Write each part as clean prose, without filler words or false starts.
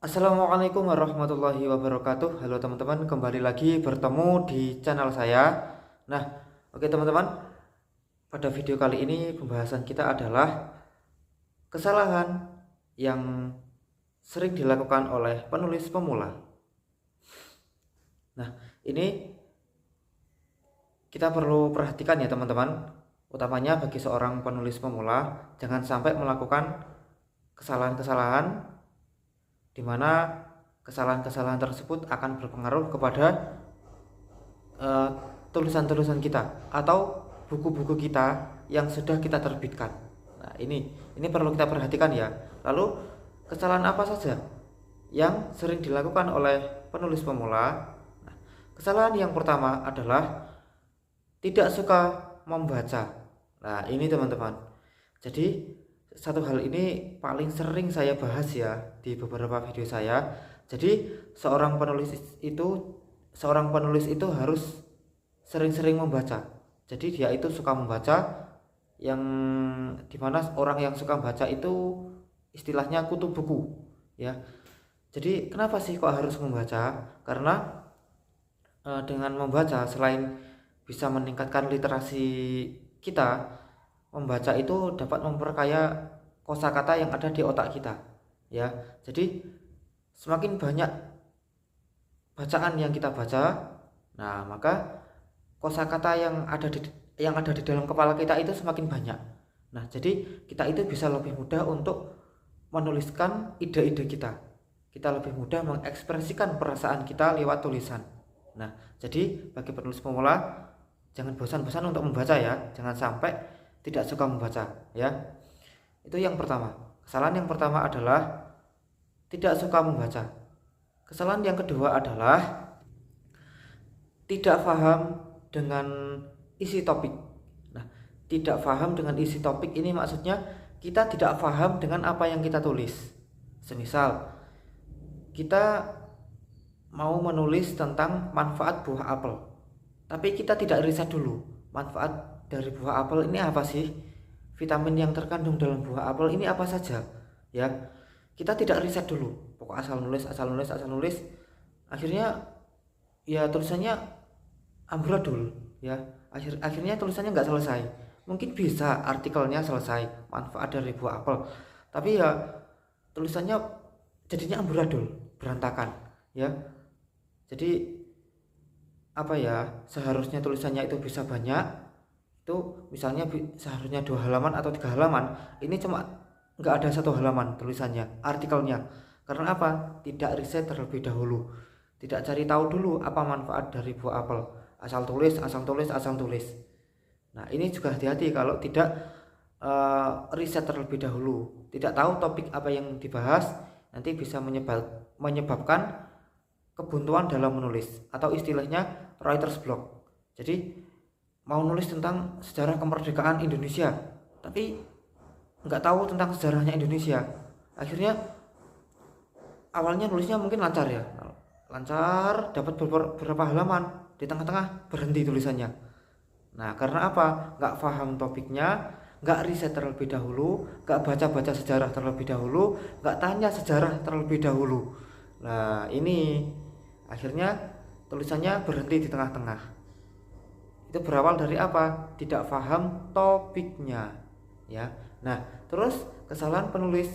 Assalamualaikum warahmatullahi wabarakatuh. Halo teman-teman, kembali lagi bertemu di channel saya. Nah, oke teman-teman, pada video kali ini pembahasan kita adalah kesalahan yang sering dilakukan oleh penulis pemula. Nah, ini kita perlu perhatikan ya teman-teman, utamanya bagi seorang penulis pemula, jangan sampai melakukan kesalahan-kesalahan di mana kesalahan-kesalahan tersebut akan berpengaruh kepada eh, tulisan-tulisan kita atau buku-buku kita yang sudah kita terbitkan. Nah, ini perlu kita perhatikan ya. Lalu kesalahan apa saja yang sering dilakukan oleh penulis pemula? Nah, kesalahan yang pertama adalah tidak suka membaca. Nah, ini teman-teman. Jadi satu hal ini paling sering saya bahas ya di beberapa video saya. Jadi seorang penulis itu harus sering-sering membaca. Jadi dia itu suka membaca, yang dimana orang yang suka membaca itu istilahnya kutu buku ya. Jadi kenapa sih kok harus membaca? Karena dengan membaca selain bisa meningkatkan literasi kita, membaca itu dapat memperkaya kosakata yang ada di otak kita ya. Jadi semakin banyak bacaan yang kita baca, nah maka kosakata yang ada di dalam kepala kita itu semakin banyak. Nah, jadi kita itu bisa lebih mudah untuk menuliskan ide-ide kita. Kita lebih mudah mengekspresikan perasaan kita lewat tulisan. Nah, jadi bagi penulis pemula jangan bosan-bosan untuk membaca ya. Jangan sampai tidak suka membaca ya. Itu yang pertama. Kesalahan yang pertama adalah tidak suka membaca. Kesalahan yang kedua adalah tidak paham dengan isi topik. Nah, tidak paham dengan isi topik ini maksudnya kita tidak paham dengan apa yang kita tulis. Semisal kita mau menulis tentang manfaat buah apel, tapi kita tidak riset dulu manfaat dari buah apel ini apa sih, vitamin yang terkandung dalam buah apel ini apa saja ya. Kita tidak riset dulu, pokok asal nulis, akhirnya ya tulisannya amburadul ya. Akhirnya tulisannya nggak selesai. Mungkin bisa artikelnya selesai manfaat dari buah apel, tapi ya tulisannya jadinya amburadul, berantakan ya. Jadi apa ya, seharusnya tulisannya itu bisa banyak, itu misalnya seharusnya 2 halaman atau 3 halaman, ini cuma nggak ada 1 halaman tulisannya, artikelnya. Karena apa? Tidak riset terlebih dahulu, tidak cari tahu dulu apa manfaat dari buah apel, asal tulis. Nah, ini juga hati-hati kalau tidak riset terlebih dahulu, tidak tahu topik apa yang dibahas, nanti bisa menyebabkan kebuntuan dalam menulis atau istilahnya writer's block. Jadi mau nulis tentang sejarah kemerdekaan Indonesia tapi nggak tahu tentang sejarahnya Indonesia, akhirnya awalnya nulisnya mungkin lancar ya, lancar, dapat beberapa halaman, di tengah-tengah berhenti tulisannya. Nah, karena apa? Nggak paham topiknya, nggak riset terlebih dahulu, nggak baca-baca sejarah terlebih dahulu, nggak tanya sejarah terlebih dahulu. Nah, ini akhirnya tulisannya berhenti di tengah-tengah. Itu berawal dari apa? Tidak paham topiknya ya. Nah, terus kesalahan penulis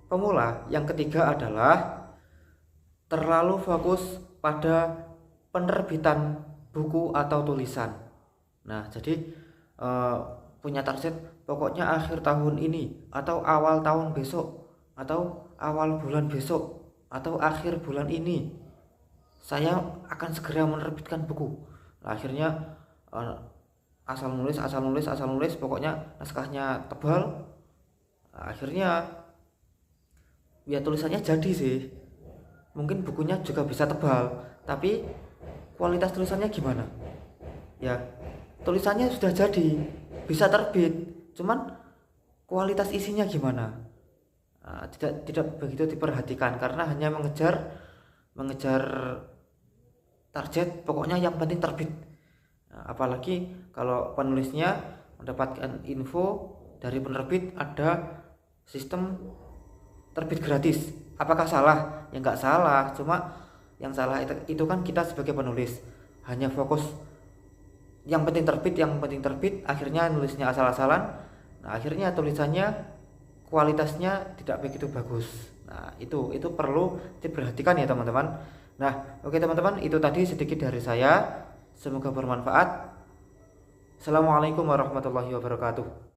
pemula yang ketiga adalah terlalu fokus pada penerbitan buku atau tulisan. Nah, jadi punya target pokoknya akhir tahun ini atau awal tahun besok atau awal bulan besok atau akhir bulan ini saya akan segera menerbitkan buku. Nah, akhirnya asal nulis, pokoknya naskahnya tebal. Nah, akhirnya ya tulisannya jadi sih, mungkin bukunya juga bisa tebal, tapi kualitas tulisannya gimana ya. Tulisannya sudah jadi, bisa terbit, cuman kualitas isinya gimana? Nah, tidak begitu diperhatikan karena hanya mengejar target, pokoknya yang penting terbit. Nah, apalagi kalau penulisnya mendapatkan info dari penerbit ada sistem terbit gratis Apakah salah? Ya nggak salah, cuma yang salah itu kan kita sebagai penulis hanya fokus yang penting terbit, akhirnya nulisnya asal-asalan. Nah, akhirnya tulisannya kualitasnya tidak begitu bagus. Nah, itu perlu diperhatikan ya teman-teman. Nah, oke teman-teman, itu tadi sedikit dari saya. Semoga bermanfaat. Assalamualaikum warahmatullahi wabarakatuh.